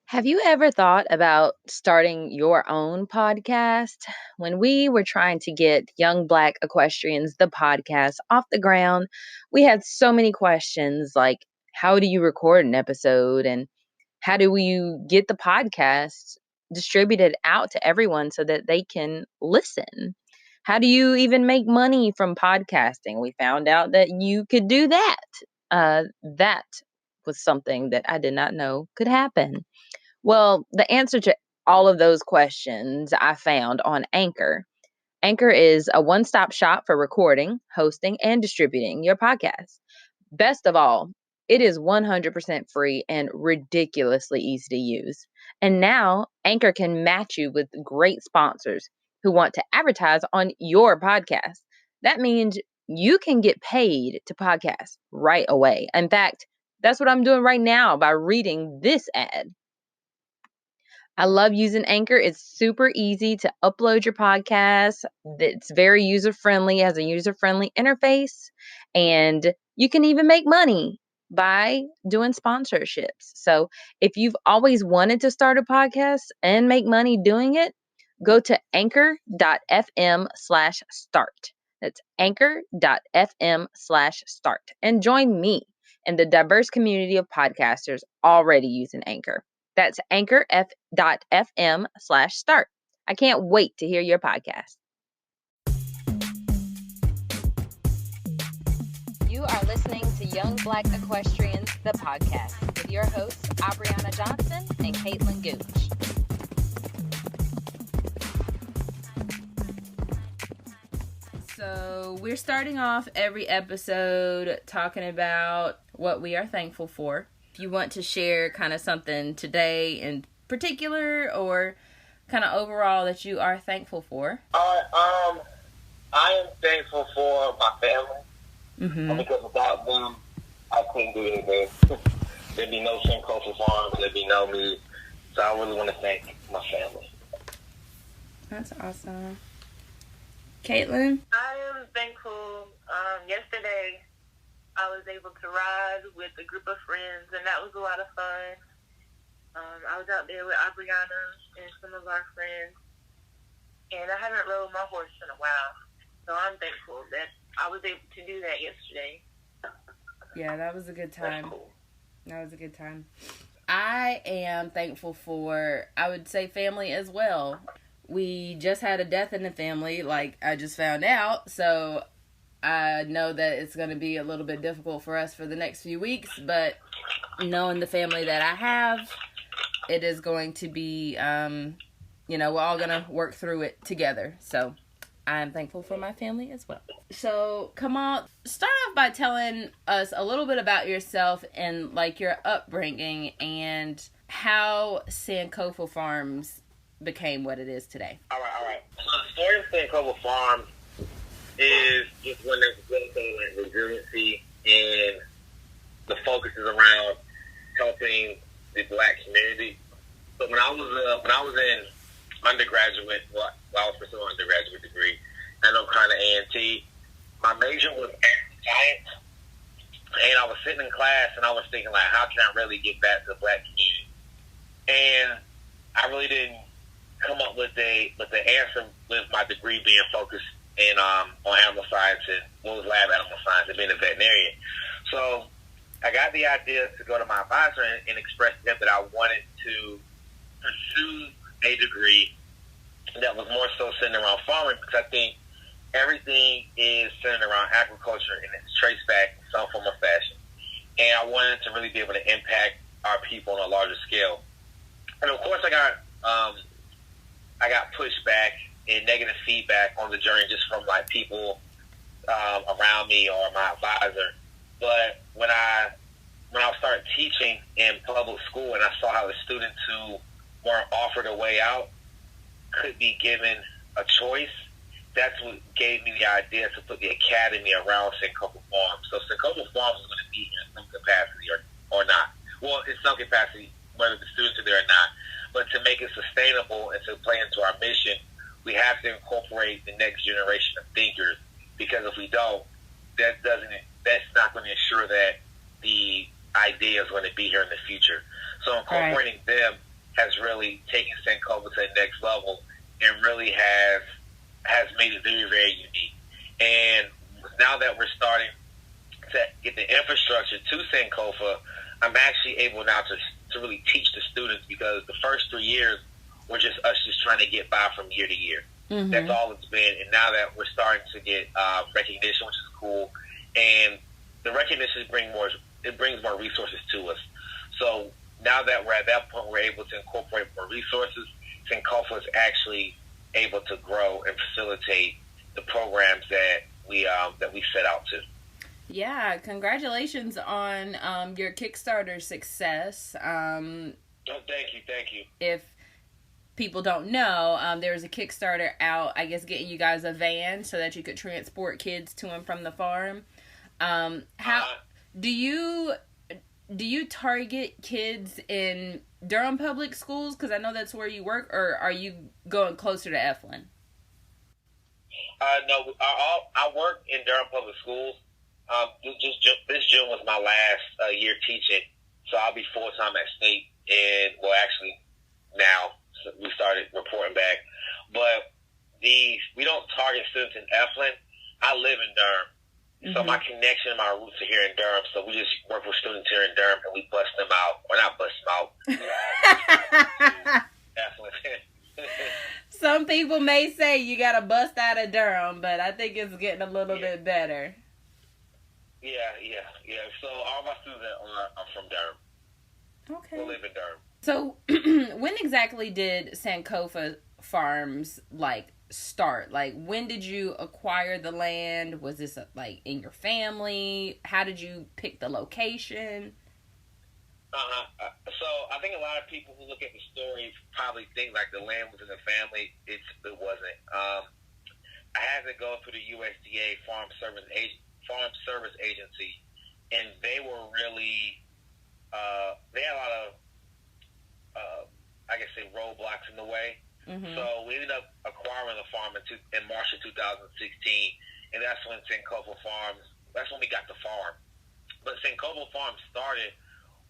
Have you ever thought about starting your own podcast? When we were trying to get Young Black Equestrians, the podcast, off the ground, we had so many questions like how do you record an episode and how do you get the podcast distributed out to everyone so that they can listen? How do you even make money from podcasting? We found out that you could do that. That was something that I did not know could happen. Well, the answer to all of those questions I found on Anchor. Anchor is a one stop shop for recording, hosting, and distributing your podcast. Best of all, it is 100% free and ridiculously easy to use. And now, Anchor can match you with great sponsors who want to advertise on your podcast. That means you can get paid to podcast right away. In fact, that's what I'm doing right now by reading this ad. I love using Anchor. It's super easy to upload your podcast. It's very user friendly, has a user friendly interface, and you can even make money by doing sponsorships. So, if you've always wanted to start a podcast and make money doing it, go to anchor.fm/start. That's anchor.fm/start and join me in the diverse community of podcasters already using Anchor. That's anchor.fm/start. I can't wait to hear your podcast. You are listening to Young Black Equestrians, the podcast, with your hosts, Aubriana Johnson and Caitlin Gooch. So we're starting off every episode talking about what we are thankful for. If you want to share kind of something today in particular or kind of overall that you are thankful for. I am thankful for my family. Because without them, I couldn't do anything. There'd be no Sankofa farms, there'd be no me. So I really want to thank my family. That's awesome. Caitlin? I am thankful. Yesterday, I was able to ride with a group of friends, and that was a lot of fun. I was out there with Aubriana and some of our friends, and I haven't rode my horse in a while. So I'm thankful that I was able to do that yesterday. Yeah, that was a good time. That's cool. That was a good time. I am thankful for, I would say, family as well. We just had a death in the family, like I just found out, so I know that it's going to be a little bit difficult for us for the next few weeks, but knowing the family that I have, it is going to be, we're all going to work through it together, so I'm thankful for my family as well. So, Kamal, start off by telling us a little bit about yourself and, like, your upbringing and how Sankofa Farms became what it is today. All right. So the story of Sankofa Farms is just when there's really like resiliency and the focus is around helping the Black community. But when I was in undergraduate, I was pursuing an undergraduate degree at O'Connor A&T. My major was science, and I was sitting in class and I was thinking like, how can I really get back to the Black community? And I really didn't come up with the answer with my degree being focused on animal science and lab animal science and being a veterinarian. So I got the idea to go to my advisor and express to him that I wanted to pursue a degree that was more so centered around farming, because I think everything is centered around agriculture and it's traced back in some form or fashion. And I wanted to really be able to impact our people on a larger scale. And of course, I got pushback and negative feedback on the journey just from like people around me or my advisor. But when I started teaching in public school and I saw how the students who weren't offered a way out could be given a choice, that's what gave me the idea to put the academy around Sankofa Farms. So Sankofa Farms is going to be here in some capacity or not. Well, in some capacity, whether the students are there or not. But to make it sustainable and to play into our mission, we have to incorporate the next generation of thinkers, because if we don't, that's not going to ensure that the idea is going to be here in the future. So incorporating them has really taken Sankofa to the next level and really has made it very, very unique. And now that we're starting to get the infrastructure to Sankofa, I'm actually able now to really teach the students, because the first 3 years were just us just trying to get by from year to year. Mm-hmm. That's all it's been. And now that we're starting to get recognition, which is cool, and the recognition brings more resources to us. So now that we're at that point, we're able to incorporate more resources. Sankofa is actually able to grow and facilitate the programs that we set out to. Yeah, congratulations on your Kickstarter success. Thank you. If people don't know, there was a Kickstarter out, I guess, getting you guys a van so that you could transport kids to and from the farm. How do you target kids in Durham public schools? Because I know that's where you work, or are you going closer to Eflin? No, I work in Durham public schools. This June was my last year teaching, so I'll be full-time at state, and well, actually now we started reporting back. But we don't target students in Eflin. I live in Durham, so my connection and my roots are here in Durham. So we just work with students here in Durham, and we bust them out, or not bust them out. Eflin. Some people may say you gotta bust out of Durham, but I think it's getting a little bit better. Yeah. So all my students are from Durham. Okay. We live in Durham. So when exactly did Sankofa Farms start? When did you acquire the land? Was this in your family? How did you pick the location? So I think a lot of people who look at the story probably think the land was in the family. It wasn't. I had to go through the USDA Farm Service Agency, and they were really they had a lot of roadblocks in the way. Mm-hmm. So we ended up acquiring the farm in March of 2016, and that's when Sankofa Farms. That's when we got the farm. But Sankofa Farms started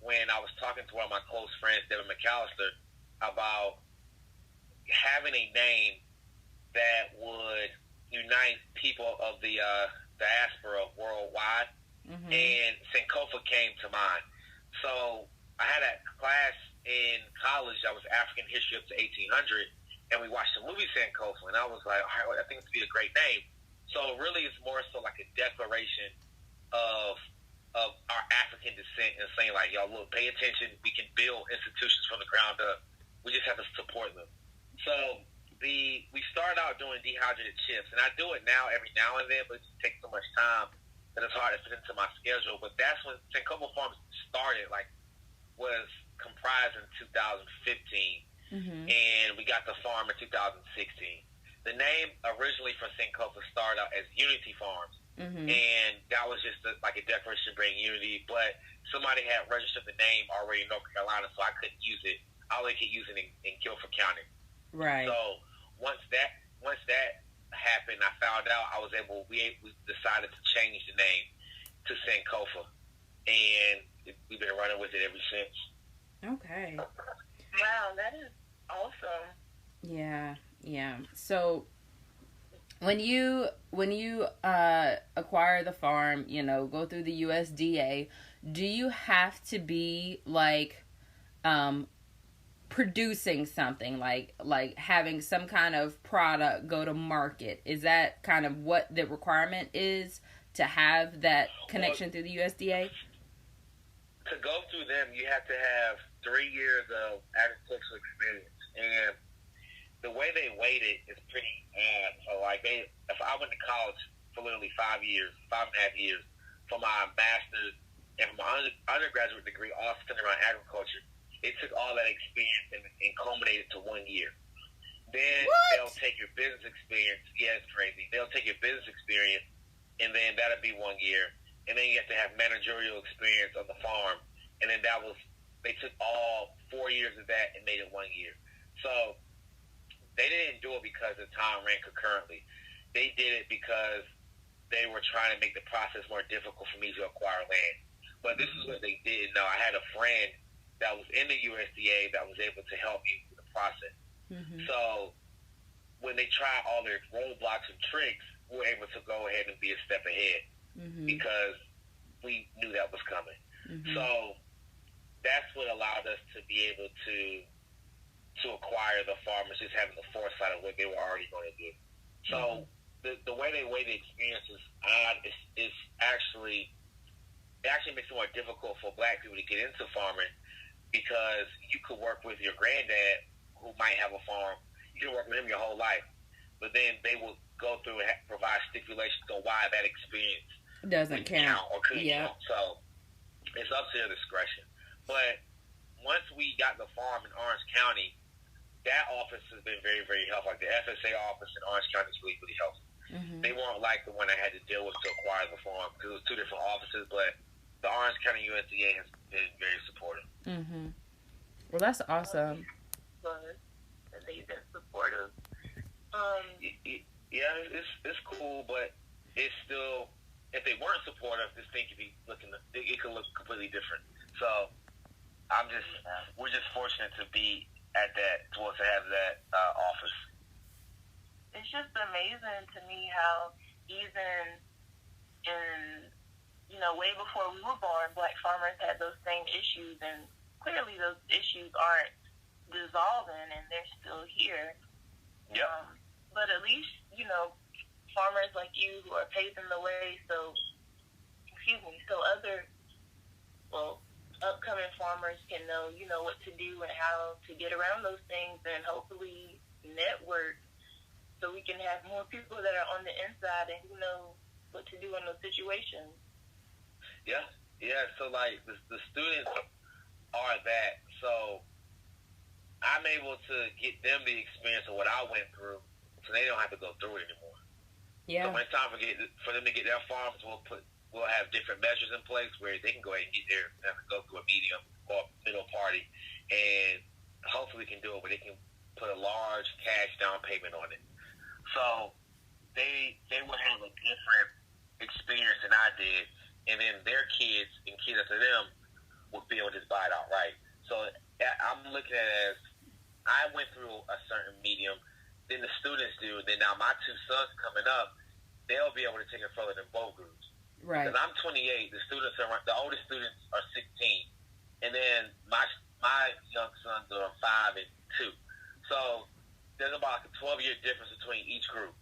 when I was talking to one of my close friends, Devin McAllister, about having a name that would unite people of the diaspora worldwide, and Sankofa came to mind. So I had a class in college that was African history up to 1800, and we watched the movie Sankofa, and I was like, all right, well, I think this would be a great name. So really, it's more so like a declaration of our African descent, and saying y'all, look, pay attention. We can build institutions from the ground up. We just have to support them. So we started out doing dehydrated chips, and I do it now every now and then, but it just takes so much time that it's hard to fit into my schedule. But that's when Sankofa Farms started, was comprised in 2015, and we got the farm in 2016. The name originally for Sankofa started out as Unity Farms, and that was just a declaration to bring unity, but somebody had registered the name already in North Carolina, so I couldn't use it. I only could use it in Guilford County. Right. So once that happened, I found out we decided to change the name to Sankofa, and we've been running with it ever since. Okay. Wow, that is awesome. Yeah. So when you acquire the farm, go through the USDA, do you have to be producing something, like having some kind of product go to market? Is that kind of what the requirement is to have that connection through the USDA? To go through them, you have to have 3 years of agricultural experience, and the way they weight it is pretty odd. So if I went to college for literally 5 years, 5.5 years, for my master's and my undergraduate degree, all centered around agriculture, it took all that experience and culminated to 1 year. Then they'll take your business experience. Yeah, it's crazy. They'll take your business experience, and then that'll be 1 year. And then you have to have managerial experience on the farm. And then they took all 4 years of that and made it 1 year. So they didn't do it because the time ran concurrently. They did it because they were trying to make the process more difficult for me to acquire land. But this is what they didn't know. I had a friend that was in the USDA that was able to help me through the process. Mm-hmm. So when they try all their roadblocks and tricks, we're able to go ahead and be a step ahead because we knew that was coming. So that's what allowed us to be able to acquire the farmers, just having the foresight of what they were already going to do. So the way the experience is odd is actually, it actually makes it more difficult for Black people to get into farming, because you could work with your granddad who might have a farm. You can work with him your whole life, but then they will go through and provide stipulations on why that experience doesn't count or could count. So it's up to their discretion. But once we got the farm in Orange County, that office has been very, very helpful. Like the FSA office in Orange County is really, really helpful. They weren't like the one I had to deal with to acquire the farm, because it was two different offices, but the Orange County USDA has been very supportive. Well, that's awesome. They've been supportive. Yeah, it's cool, but it's still, if they weren't supportive, this thing could be it could look completely different. So we're just fortunate to be at that, to have that office. It's just amazing to me how even in, way before we were born, Black farmers had those same issues, and clearly those issues aren't dissolving and they're still here. Yep. But at least, farmers like you who are paving the way so other, upcoming farmers can know, what to do and how to get around those things, and hopefully network so we can have more people that are on the inside and who know what to do in those situations. Yeah. So like the students are that. So I'm able to get them the experience of what I went through, so they don't have to go through it anymore. Yeah. So when it's time for them to get their farms, we'll have different measures in place where they can go ahead and get there, have to go through a medium or middle party, and hopefully we can do it where they can put a large cash down payment on it. So they will have a different experience than I did, and then their kids and kids after them will be able to just buy it outright. So I'm looking at it as, I went through a certain medium, then the students do, and then now my two sons coming up, they'll be able to take it further than both groups. Right. Because I'm 28, the oldest students are 16, and then my young sons are 5 and 2. So there's about a 12-year difference between each group.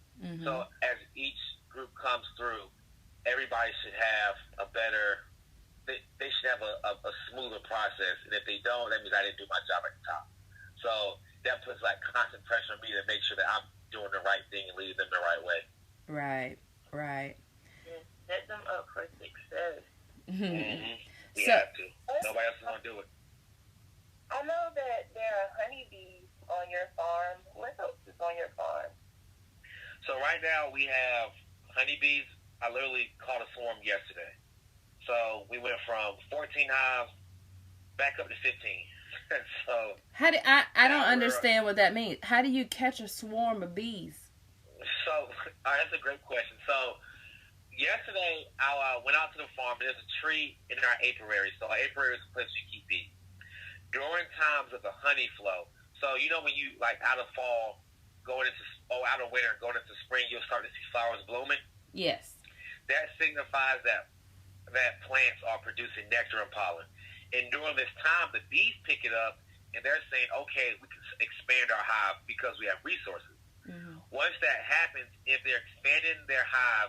So as each group comes through, everybody should have they should have a smoother process. And if they don't, that means I didn't do my job at the top. So that puts like constant pressure on me to make sure that I'm doing the right thing and leading them the right way. Right. Set them up for success. We have to. Nobody else is going to do it. I know that there are honeybees on your farm. What else is on your farm? So right now we have honeybees. I literally caught a swarm yesterday. So we went from 14 hives back up to 15. So how do I don't understand what that means. How do you catch a swarm of bees? So that's a great question. So yesterday I went out to the farm. There's a tree in our apiary. So our apiary is a place you keep bees. During times of the honey flow, so when you like out of fall, out of winter, going into spring, you'll start to see flowers blooming. Yes. That signifies that plants are producing nectar and pollen. And during this time, the bees pick it up, and they're saying, okay, we can expand our hive because we have resources. Once that happens, if they're expanding their hive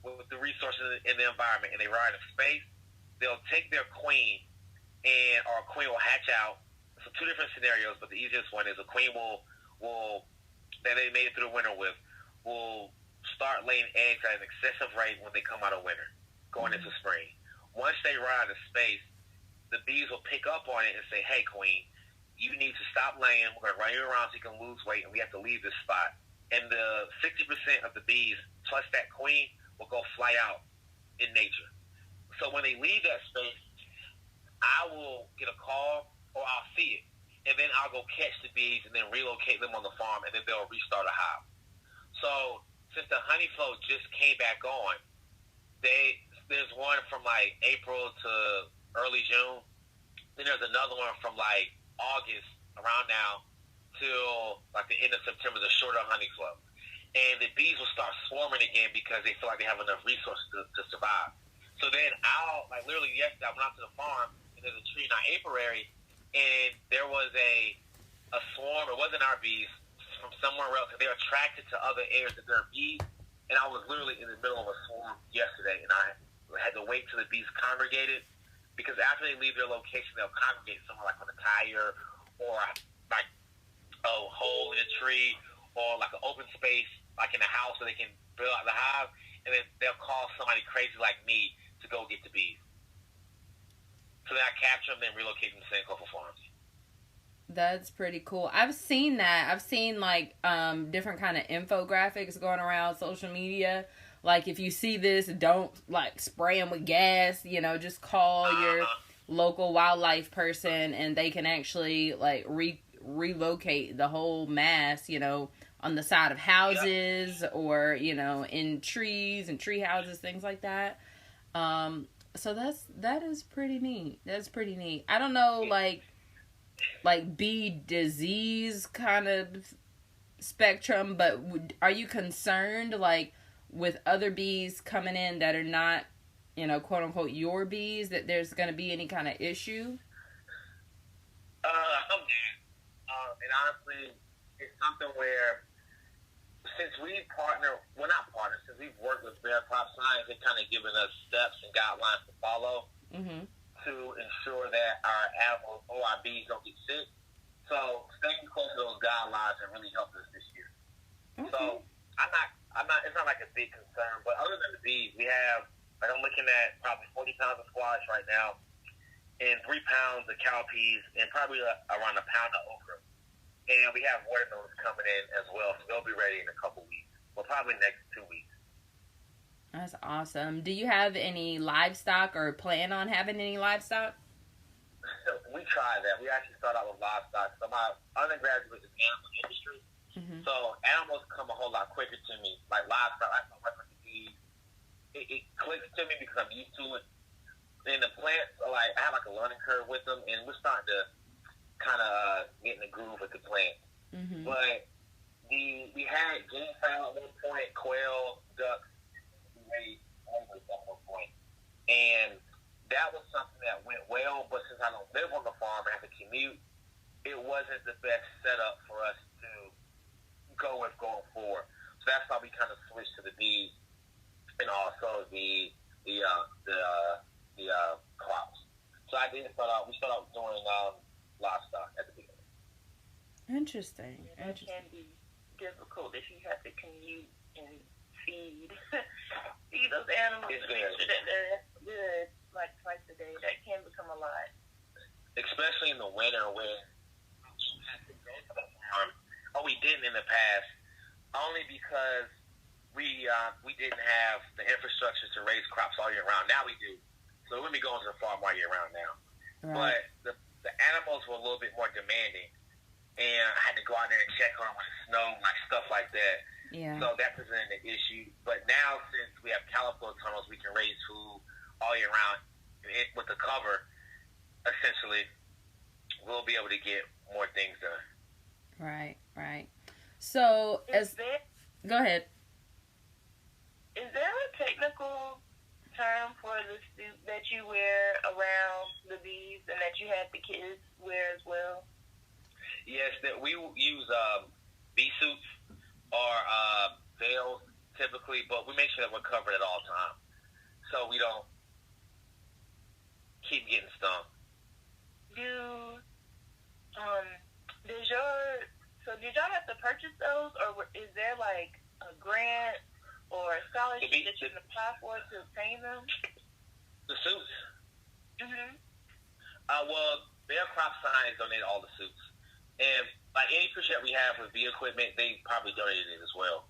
with the resources in the environment and they run out of space, they'll take their queen, and our queen will hatch out. So two different scenarios, but the easiest one is a queen will that they made it through the winter with will start laying eggs at an excessive rate when they come out of winter, going into spring. Once they run out of space, the bees will pick up on it and say, hey, queen, you need to stop laying. We're going to run you around so you can lose weight, and we have to leave this spot. And the 60% of the bees plus that queen will go fly out in nature. So when they leave that space, I will get a call or I'll see it. And then I'll go catch the bees and then relocate them on the farm, and then they'll restart a hive. So since the honey flow just came back on, there's one from like April to early June. Then there's another one from like August around now till like the end of September, the shorter honey flow. And the bees will start swarming again because they feel like they have enough resources to survive. So then like literally yesterday I went out to the farm and there's a tree in our apiary and there was a swarm. It wasn't our bees from somewhere else. They're attracted to other areas that there are bees. And I was literally in the middle of a swarm yesterday and I had to wait till the bees congregated because after they leave their location, they'll congregate somewhere like on a tire or like a hole in a tree or like an open space like in a house so they can build out the hive, and then they'll call somebody crazy like me to go get the bees. So then I capture them and relocate them to Sankofa farms. That's pretty cool. I've seen that. I've seen like different kind of infographics going around social media. Like if you see this, don't like spray them with gas. You know, just call your local wildlife person, and they can actually like relocate the whole mass. You know, on the side of houses or you know in trees and tree houses, things like that. So that is pretty neat. That's pretty neat. I don't know like bee disease kind of spectrum, but are you concerned like with other bees coming in that are not, you know, quote unquote your bees, that there's going to be any kind of issue? I'm not. And honestly, it's something where since we since we've worked with Bear Crop Science, they've kind of given us steps and guidelines to follow to ensure that our animals or our bees don't get sick. So staying close to those guidelines have really helped us this year. Okay. So I'm not. It's not like a big concern. But other than the bees, we have like I'm looking at probably 40 pounds of squash right now, and 3 pounds of cowpeas, and probably around a pound of okra. And we have watermelons coming in as well, so they'll be ready in a couple weeks. Well, probably next 2 weeks. That's awesome. Do you have any livestock or plan on having any livestock? We tried that. We actually started out with livestock. So my undergraduate is animal industry. So animals come a whole lot quicker to me. Like livestock, I don't like the bees. It clicks to me because I'm used to it. And the plants are like, I have like a learning curve with them, and we're starting to kind of get in the groove with the plants. But we had guinea fowl at one point, quail, ducks. We made almost at one point. And that was something that went well, but since I don't live on the farm and have to commute, it wasn't the best setup for us to go with going forward. So that's why we kind of switched to the bees and also the crops. So we started out doing livestock at the beginning. Interesting. It can be difficult if you have to commute and feed those animals. It's to make sure that they're good like twice a day. That can become a lot. Especially in the winter when you have to go to the farm. Oh, we didn't in the past, only because we didn't have the infrastructure to raise crops all year round. Now we do. So we're going to be going to the farm all year round now. Right. But the animals were a little bit more demanding. And I had to go out there and check on them when it snowed, like stuff like that. Yeah. So that presented an issue. But now, since we have calico tunnels, we can raise food all year round with the cover. Essentially, we'll be able to get more things done. Right. So, go ahead. Is there a technical term for the suit that you wear around the bees and that you had the kids wear as well? Yes, that we use bee suits or veils typically, but we make sure that we're covered at all times so we don't keep getting stung. Did y'all have to purchase those, or is there like a grant or a scholarship that you can apply for to obtain them? The suits? Well, Bear Crop Science donated all the suits. And like any picture that we have with bee equipment, they probably donated it as well.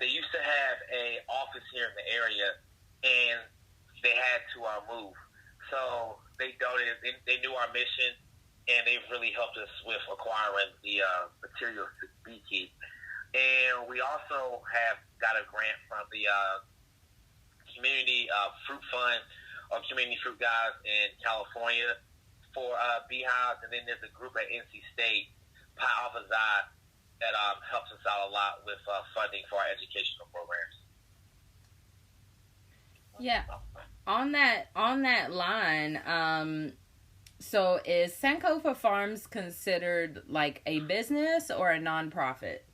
They used to have a office here in the area, and they had to move. So they donated. They knew our mission, and they've really helped us with acquiring the materials to beekeep. And we also have got a grant from the community fruit fund or community fruit guys in California. for Beehives, and then there's a group at NC State, Pi Alpha Xi, that helps us out a lot with funding for our educational programs. Yeah. On that line, so is Sankofa Farms considered like a business or a nonprofit?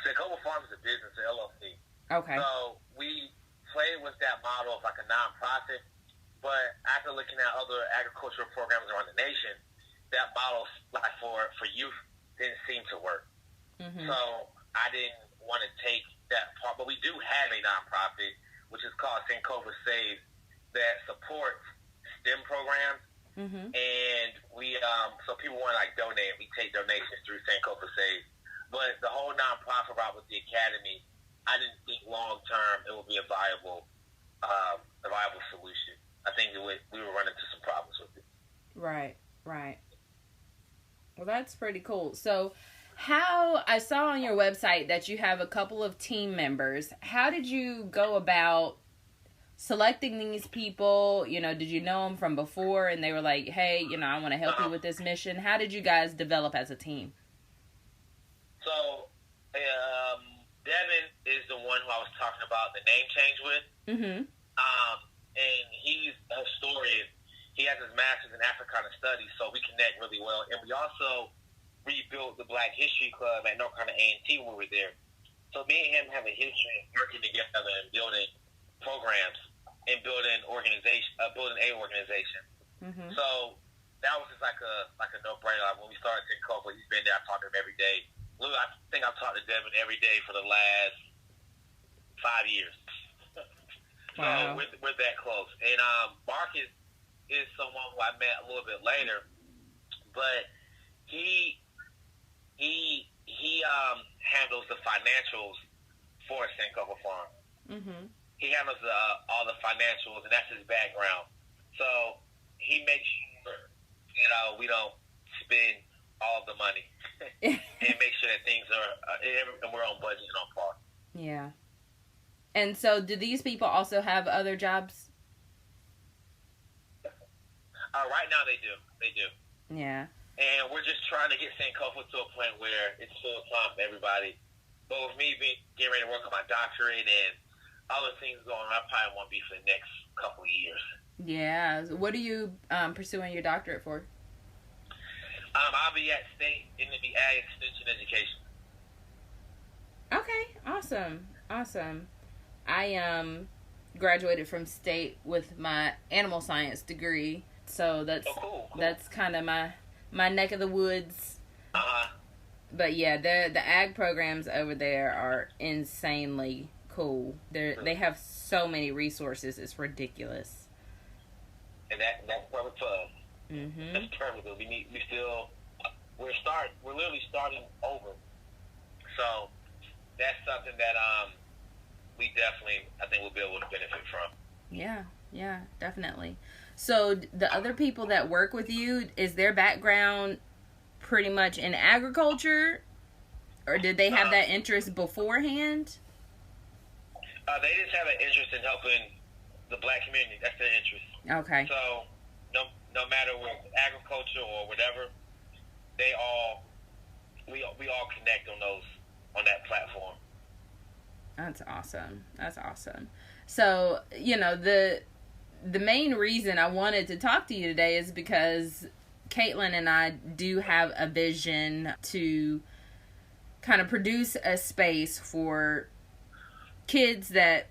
Sankofa Farms is a business, LLC. Okay. So we played with that model of like a nonprofit, but after looking at other agricultural programs around the nation, that model, like for youth, didn't seem to work. Mm-hmm. So I didn't want to take that part, but we do have a nonprofit, which is called Sankofa Saves, that supports STEM programs. Mm-hmm. And we, so people want to like donate, we take donations through Sankofa Saves. But the whole nonprofit route with the academy, I didn't think long term it would be a viable solution. I think we were running into some problems with it. Right. Well, that's pretty cool. So, how I saw on your website that you have a couple of team members. How did you go about selecting these people? You know, did you know them from before and they were like, hey, you know, I want to help you with this mission? How did you guys develop as a team? So, Devin is the one who I was talking about the name change with. Mm-hmm. And he's a historian. He has his master's in Africana Studies, so we connect really well. And we also rebuilt the Black History Club at North Carolina A&T when we were there. So me and him have a history of working together and building programs and building a organization. Mm-hmm. So that was just like a no-brainer. Like when we started Sankofa, he's been there. I talk to him every day. Literally, I think I've talked to Devin every day for the last 5 years. Wow. So we're that close. And Mark is someone who I met a little bit later, but he handles the financials for Sankofa Farm. Mm-hmm. He handles all the financials, and that's his background. So he makes sure, we don't spend all the money and make sure that things are and we're on budget and on par. Yeah. And so, do these people also have other jobs? Right now, they do. Yeah. And we're just trying to get Sankofa to a point where it's full time for everybody. But with me getting ready to work on my doctorate and other things going on, I probably won't be for the next couple of years. Yeah. What are you pursuing your doctorate for? I'll be at State in the Ag Extension Education. Okay. Awesome. I graduated from State with my animal science degree, so that's cool. That's kind of my neck of the woods. Uh-huh. But yeah, the ag programs over there are insanely cool. They have so many resources. It's ridiculous. And that's perfect for us. Mm-hmm. That's perfect. We're literally starting over. So that's something that we definitely, I think, will be able to benefit from. Yeah, definitely. So the other people that work with you, is their background pretty much in agriculture, or did they have that interest beforehand? They just have an interest in helping the Black community. That's their interest. Okay. So no matter with agriculture or whatever, we all connect on that platform. That's awesome. So, the main reason I wanted to talk to you today is because Caitlin and I do have a vision to kind of produce a space for kids that,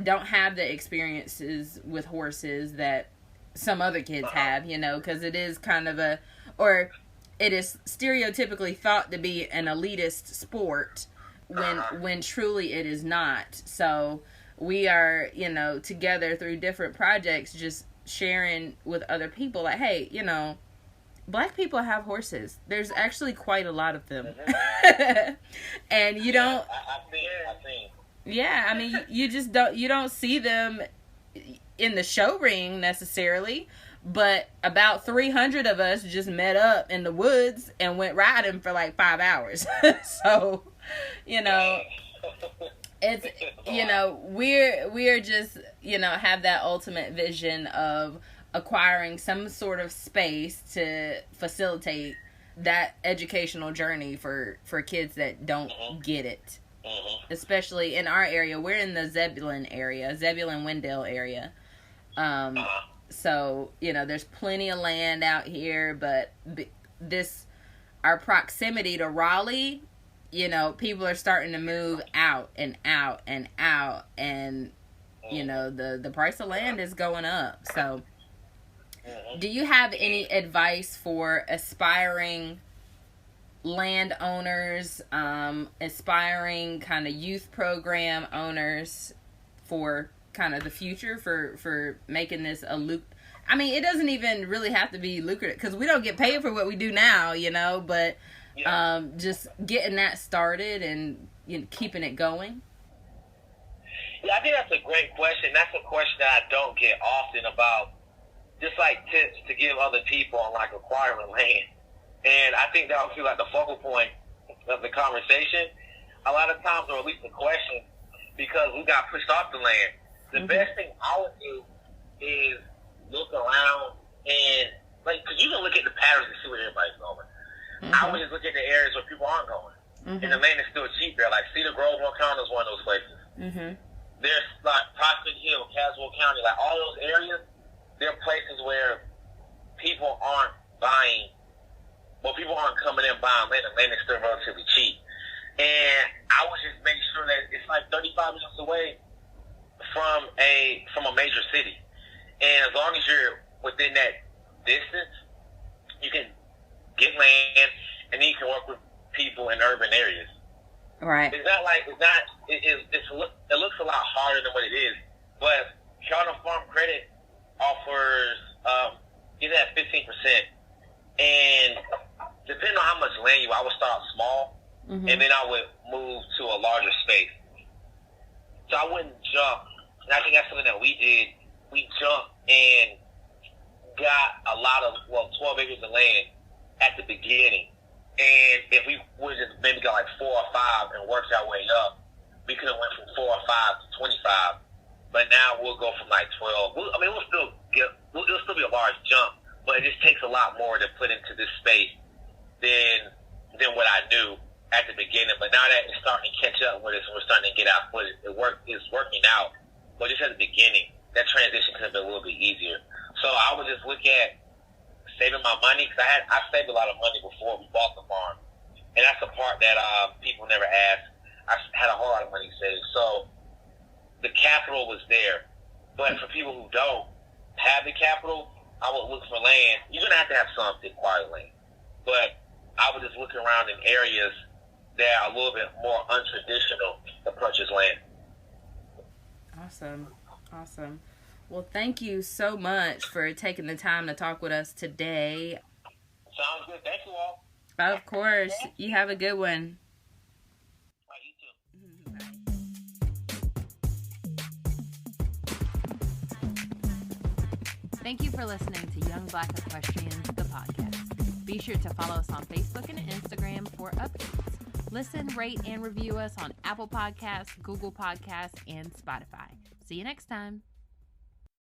don't have the experiences with horses that some other kids have, because it is kind of it is stereotypically thought to be an elitist sport when truly it is not. So we are, together through different projects, just sharing with other people like, hey, Black people have horses. There's actually quite a lot of them. Mm-hmm. And you don't... I've seen. Yeah, I mean, you don't see them in the show ring necessarily, but about 300 of us just met up in the woods and went riding for like 5 hours. So, it's, we're just, have that ultimate vision of acquiring some sort of space to facilitate that educational journey for kids that don't get it. Especially in our area, we're in the Zebulon-Wendell area. So, there's plenty of land out here, but our proximity to Raleigh, people are starting to move out and out and out, and, the price of land is going up. So, do you have any advice for aspiring landowners, aspiring kind of youth program owners for kind of the future for making this I mean, it doesn't even really have to be lucrative because we don't get paid for what we do now, but just getting that started and keeping it going. Yeah, I think that's a great question. That's a question that I don't get often about, just like tips to give other people on like acquiring land. And I think that would feel like the focal point of the conversation. A lot of times, or at least the question, because we got pushed off the land. The best thing I would do is look around and, because you can look at the patterns and see where everybody's going. I would just look at the areas where people aren't going. And the land is still cheap there. Like Cedar Grove, North Carolina is one of those places. There's like Prospect Hill, Caswell County, like all those areas, there are places where people aren't buying. Well, people aren't coming in buying land. The land is still relatively cheap. And I would just make sure that it's like 35 minutes away from a major city. And as long as you're within that distance, you can get land, and then you can work with people in urban areas. Right. It looks a lot harder than what it is. But Carolina Farm Credit offers, you at 15%. And depending on how much land I would start small, and then I would move to a larger space. So I wouldn't jump. And I think that's something that we did. We jumped and got 12 acres of land at the beginning. And if we would just maybe got like 4 or 5 and worked our way up, we could have went from 4 or 5 to 25. But now we'll go from like 12. It'll still be a large jump, but it just takes a lot more to put into this space than what I knew at the beginning. But now that it's starting to catch up with us and we're starting to get our foot, it's working out. But just at the beginning, that transition could have been a little bit easier. So I would just look at saving my money, because I saved a lot of money before we bought the farm, and that's the part that people never ask. I had a whole lot of money saved, so the capital was there. But for people who don't have the capital, I would look for land. You're gonna have to have some to acquire land, but I would just look around in areas that are a little bit more untraditional to purchase land. Awesome. Well, thank you so much for taking the time to talk with us today. Sounds good. Thank you all. Of course. You have a good one. You too. Thank you for listening to Young Black Equestrians, the podcast. Be sure to follow us on Facebook and Instagram for updates. Listen, rate, and review us on Apple Podcasts, Google Podcasts, and Spotify. See you next time.